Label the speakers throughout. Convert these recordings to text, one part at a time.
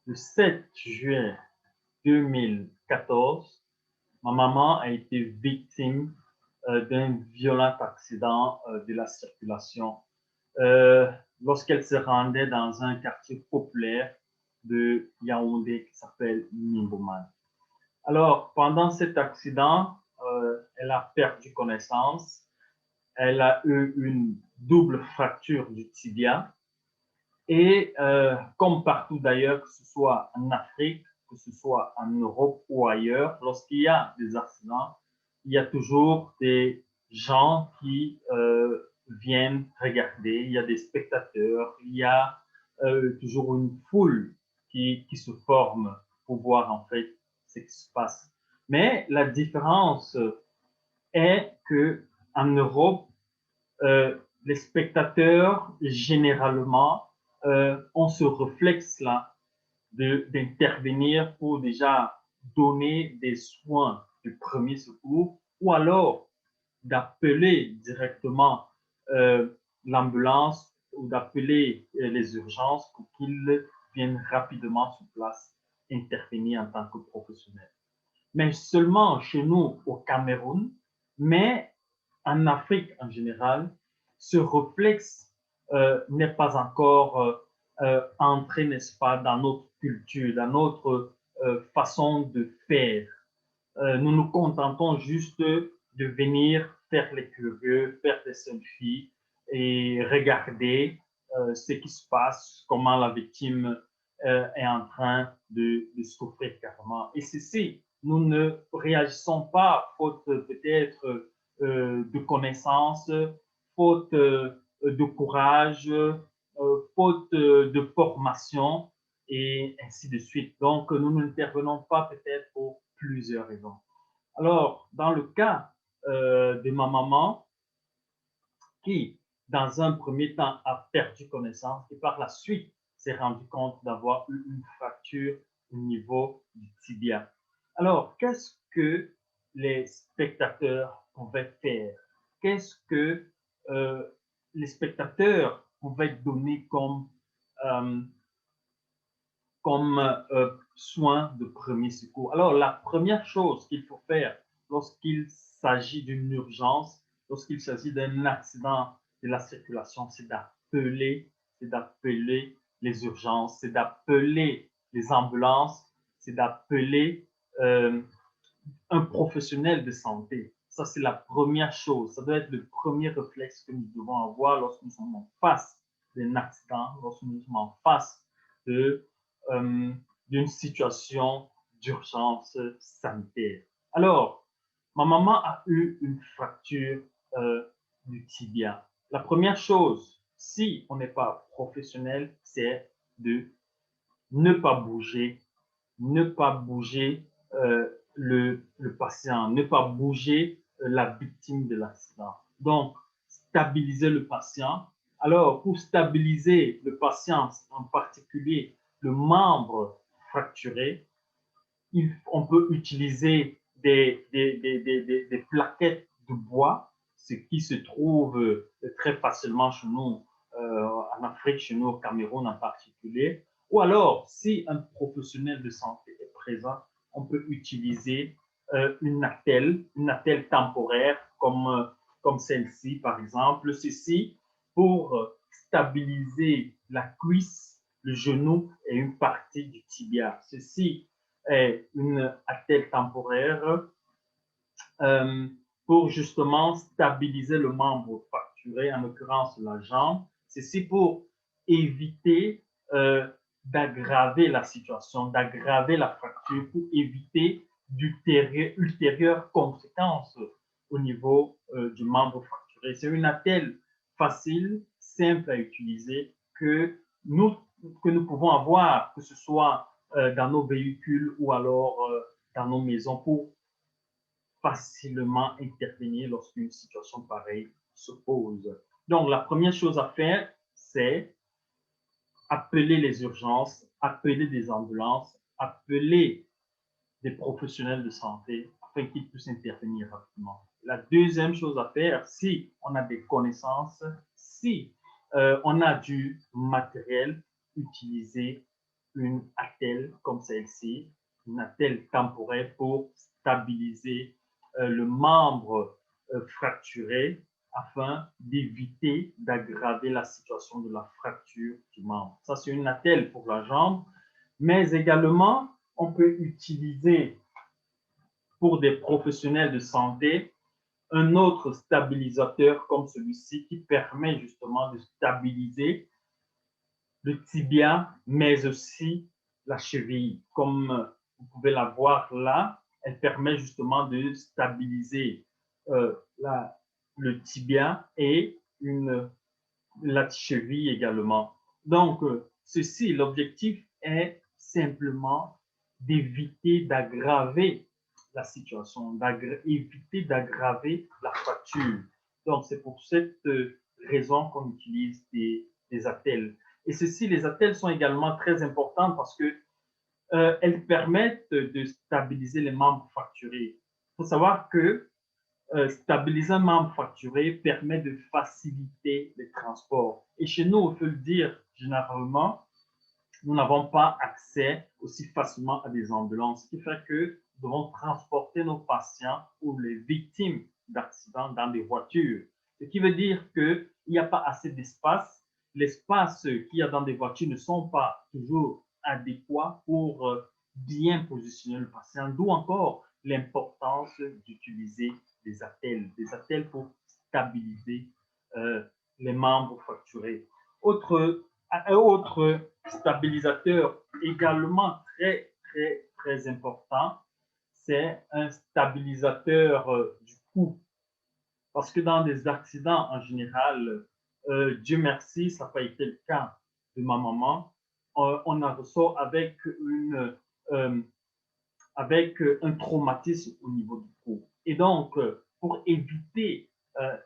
Speaker 1: le 7 juin 2014, ma maman a été victime d'un violent accident de la circulation lorsqu'elle se rendait dans un quartier populaire de Yaoundé qui s'appelle Nimboman. Alors, pendant cet accident, elle a perdu connaissance. Elle a eu une double fracture du tibia. Et comme partout d'ailleurs, que ce soit en Afrique, que ce soit en Europe ou ailleurs, lorsqu'il y a des accidents, il y a toujours des gens qui viennent regarder, il y a des spectateurs, il y a toujours une foule qui se forme pour voir en fait ce qui se passe. Mais la différence est que en Europe, les spectateurs généralement ont ce réflexe-là d'intervenir pour déjà donner des soins de premier secours ou alors d'appeler directement l'ambulance ou d'appeler les urgences pour qu'ils viennent rapidement sur place intervenir en tant que professionnels. Mais seulement chez nous au Cameroun, mais en Afrique en général, ce réflexe n'est pas encore entré, n'est-ce pas, dans notre culture, dans notre façon de faire. Nous nous contentons juste de venir faire les curieux, faire des selfies et regarder ce qui se passe, comment la victime est en train de souffrir carrément. Et ceci, nous ne réagissons pas faute peut-être de connaissances, faute de courage, faute de formation et ainsi de suite. Donc, nous n'intervenons pas peut-être pour plusieurs raisons. Alors, dans le cas de ma maman, qui, dans un premier temps, a perdu connaissance et par la suite s'est rendu compte d'avoir eu une fracture au niveau du tibia. Alors, qu'est-ce que les spectateurs pouvaient faire? Qu'est-ce que les spectateurs pouvaient donner euh, comme soin de premier secours? Alors, la première chose qu'il faut faire lorsqu'il s'agit d'une urgence, lorsqu'il s'agit d'un accident de la circulation, c'est d'appeler les urgences, c'est d'appeler les ambulances, c'est d'appeler un professionnel de santé. Ça, c'est la première chose. Ça doit être le premier réflexe que nous devons avoir lorsque nous sommes en face d'un accident, lorsque nous sommes en face de, d'une situation d'urgence sanitaire. Alors, ma maman a eu une fracture du tibia. La première chose, si on n'est pas professionnel, c'est de ne pas bouger, ne pas bouger le patient, ne pas bouger la victime de l'accident. Donc, stabiliser le patient. Alors, pour stabiliser le patient, en particulier le membre fracturé, on peut utiliser des plaquettes de bois, ce qui se trouve très facilement chez nous, en Afrique, chez nous au Cameroun en particulier. Ou alors, si un professionnel de santé est présent, on peut utiliser une attelle temporaire comme celle-ci, par exemple. Ceci pour stabiliser la cuisse, le genou et une partie du tibia. Ceci est une attelle temporaire euh, pour justement stabiliser le membre fracturé, en l'occurrence la jambe. Ceci pour éviter d'aggraver la situation, d'aggraver la fracture, pour éviter d'ultérieures conséquences au niveau du membre fracturé. C'est une attelle facile, simple à utiliser que nous pouvons avoir, que ce soit dans nos véhicules ou alors dans nos maisons pour facilement intervenir lorsqu'une situation pareille se pose. Donc, la première chose à faire, c'est appeler les urgences, appeler des ambulances, appeler des professionnels de santé afin qu'ils puissent intervenir rapidement. La deuxième chose à faire, si on a des connaissances, si on a du matériel, utiliser une attelle comme celle-ci, une attelle temporaire pour stabiliser le membre fracturé afin d'éviter d'aggraver la situation de la fracture du membre. Ça, c'est une attelle pour la jambe, mais également, on peut utiliser pour des professionnels de santé un autre stabilisateur comme celui-ci qui permet justement de stabiliser le tibia, mais aussi la cheville. Comme vous pouvez la voir là, elle permet justement de stabiliser le tibia et la cheville également. Donc, ceci, l'objectif est simplement d'éviter d'aggraver la situation, éviter d'aggraver la fracture. Donc, c'est pour cette raison qu'on utilise des attelles. Et ceci, les attelles sont également très importantes parce que elles permettent de stabiliser les membres fracturés. Il faut savoir que stabiliser un membre fracturé permet de faciliter les transports. Et chez nous, il faut le dire, généralement, nous n'avons pas accès aussi facilement à des ambulances, ce qui fait que nous devons transporter nos patients ou les victimes d'accidents dans des voitures. Ce qui veut dire qu'il n'y a pas assez d'espace. L'espace qu'il y a dans des voitures ne sont pas toujours adéquats pour bien positionner le patient, d'où encore l'importance d'utiliser des attelles pour stabiliser les membres fracturés. Un autre stabilisateur également très important, c'est un stabilisateur du cou. Parce que dans des accidents en général, Dieu merci, ça n'a pas été le cas de ma maman, on en ressort avec un traumatisme au niveau du cou. Et donc, pour éviter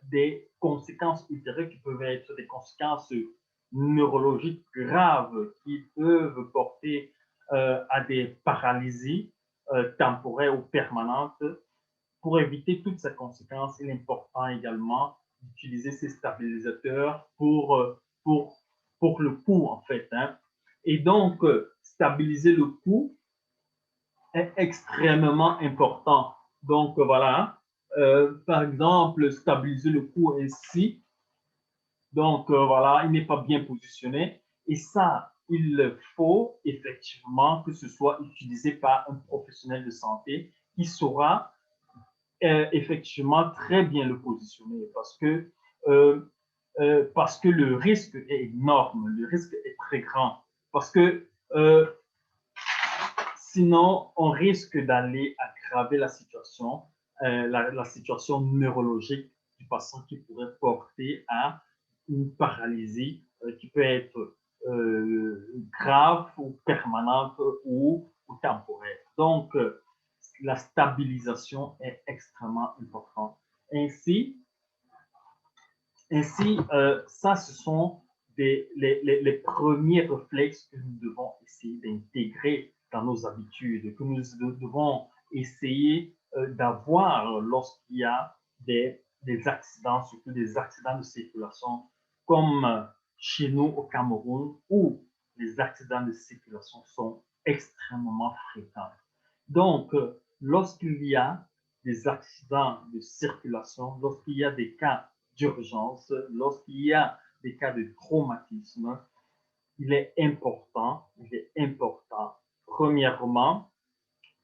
Speaker 1: des conséquences ultérieures qui peuvent être des conséquences neurologiques graves qui peuvent porter à des paralysies temporaires ou permanentes, pour éviter toutes ces conséquences, il est important également d'utiliser ces stabilisateurs pour le cou, en fait. Hein. Et donc, stabiliser le cou est extrêmement important. Donc, voilà. Par exemple, stabiliser le cou ainsi. Donc, voilà, il n'est pas bien positionné. Et ça, il faut effectivement que ce soit utilisé par un professionnel de santé qui saura effectivement très bien le positionner parce que le risque est énorme, le risque est très grand. Parce que sinon, on risque d'aller aggraver la situation, la situation neurologique du patient qui pourrait porter à une paralysie qui peut être grave ou permanente ou temporaire. Donc, la stabilisation est extrêmement importante. Ainsi ça, ce sont les premiers réflexes que nous devons essayer d'intégrer dans nos habitudes, que nous devons essayer d'avoir lorsqu'il y a des accidents, surtout des accidents de circulation, comme chez nous au Cameroun, où les accidents de circulation sont extrêmement fréquents. Donc, lorsqu'il y a des accidents de circulation, lorsqu'il y a des cas d'urgence, lorsqu'il y a des cas de traumatisme, il est important, premièrement,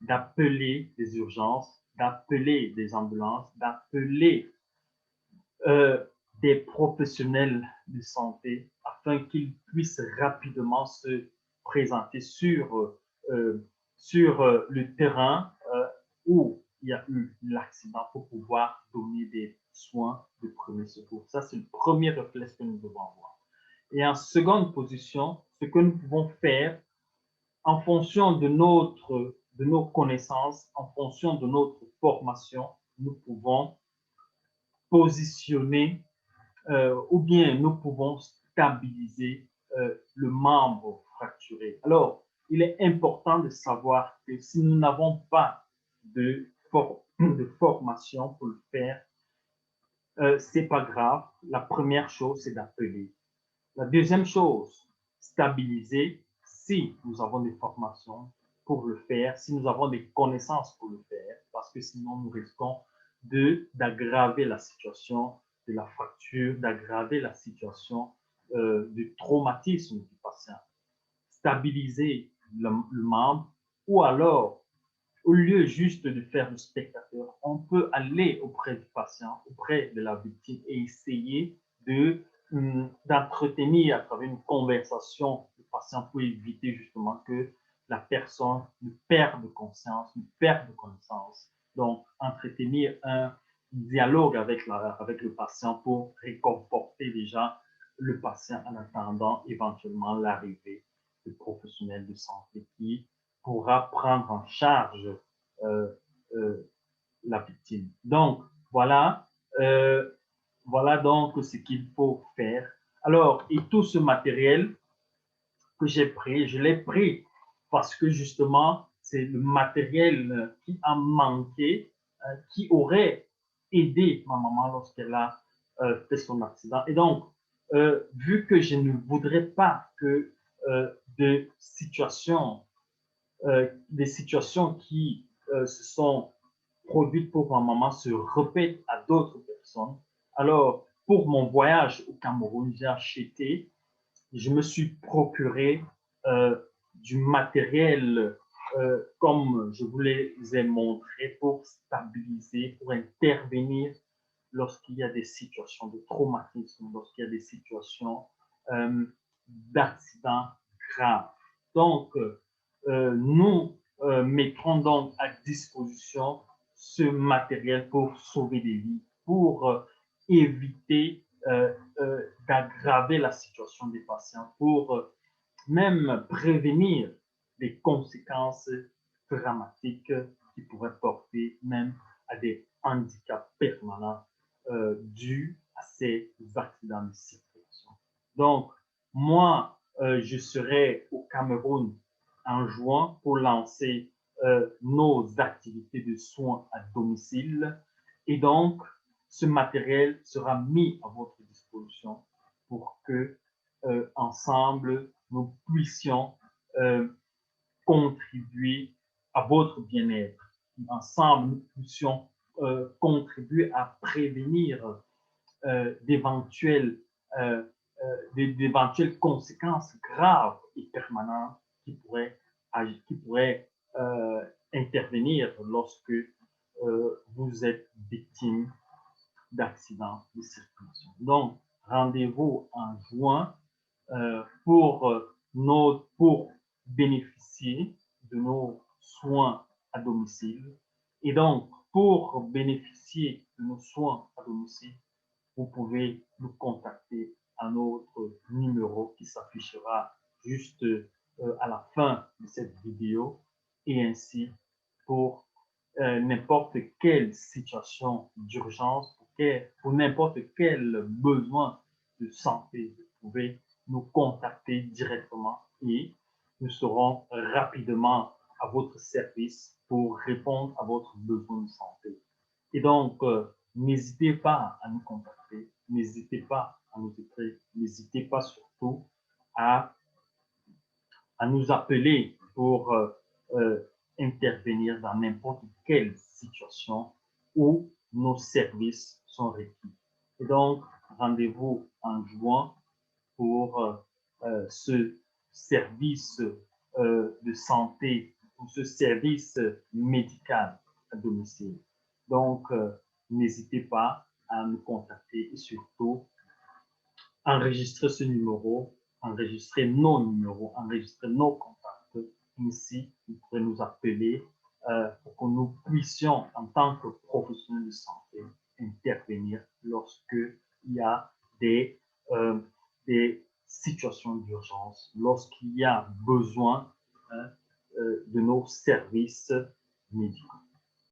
Speaker 1: d'appeler des urgences, d'appeler des ambulances, d'appeler des professionnels de santé afin qu'ils puissent rapidement se présenter sur le terrain où il y a eu l'accident pour pouvoir donner des soins de premier secours. Ça, c'est le premier réflexe que nous devons avoir. Et en seconde position, ce que nous pouvons faire en fonction de nos connaissances, en fonction de notre formation, nous pouvons positionner ou bien nous pouvons stabiliser le membre fracturé. Alors, il est important de savoir que si nous n'avons pas de formation pour le faire, c'est pas grave. La première chose, c'est d'appeler. La deuxième chose, stabiliser, si nous avons des formations pour le faire, si nous avons des connaissances pour le faire, parce que sinon nous risquons d'aggraver la situation de la fracture, d'aggraver la situation du traumatisme du patient. Stabiliser le membre, ou alors, au lieu juste de faire le spectateur, on peut aller auprès du patient, auprès de la victime et essayer d'entretenir à travers une conversation le patient pour éviter justement que la personne ne perde conscience, ne perde connaissance. Donc, entretenir un dialogue avec le patient pour réconforter déjà le patient en attendant éventuellement l'arrivée du professionnel de santé qui pourra prendre en charge euh, euh, la victime. Donc, voilà, euh, voilà donc ce qu'il faut faire. Alors, et tout ce matériel que j'ai pris, je l'ai pris parce que justement, c'est le matériel qui a manqué, qui aurait aidé ma maman lorsqu'elle a fait son accident. Et donc, vu que je ne voudrais pas que des situations qui se sont produites pour ma maman se répètent à d'autres personnes. Alors, pour mon voyage au Cameroun, j'ai acheté, je me suis procuré du matériel comme je vous les ai montré pour stabiliser, pour intervenir lorsqu'il y a des situations de traumatisme, lorsqu'il y a des situations d'accidents graves. Donc, nous mettrons donc à disposition ce matériel pour sauver des vies, pour éviter d'aggraver la situation des patients, pour même prévenir les conséquences dramatiques qui pourraient porter même à des handicaps permanents dus à ces accidents de circulation. Donc, moi, je serai au Cameroun en juin pour lancer nos activités de soins à domicile. Et donc, ce matériel sera mis à votre disposition pour que, ensemble, nous puissions contribuer à votre bien-être. Ensemble, nous puissions contribuer à prévenir d'éventuelles conséquences graves et permanentes qui pourraient intervenir lorsque vous êtes victime d'accidents de circulation. Donc, rendez-vous en juin pour bénéficier de nos soins à domicile. Et donc, pour bénéficier de nos soins à domicile, vous pouvez nous contacter à notre numéro qui s'affichera juste à la fin de cette vidéo et ainsi pour n'importe quelle situation d'urgence, pour n'importe quel besoin de santé, vous pouvez nous contacter directement et nous serons rapidement à votre service pour répondre à votre besoin de santé. Et donc, n'hésitez pas à nous contacter, n'hésitez pas à nous écrire, n'hésitez pas surtout à, nous appeler pour intervenir dans n'importe quelle situation où nos services sont requis. Et donc, rendez-vous en juin pour ce service de santé, pour ce service médical à domicile. Donc, n'hésitez pas à nous contacter et surtout, enregistrer ce numéro, enregistrer nos numéros, enregistrer nos contacts. Ainsi, vous pourrez nous appeler pour que nous puissions, en tant que professionnels de santé, intervenir lorsqu'il y a des situations d'urgence, lorsqu'il y a besoin de nos services médicaux.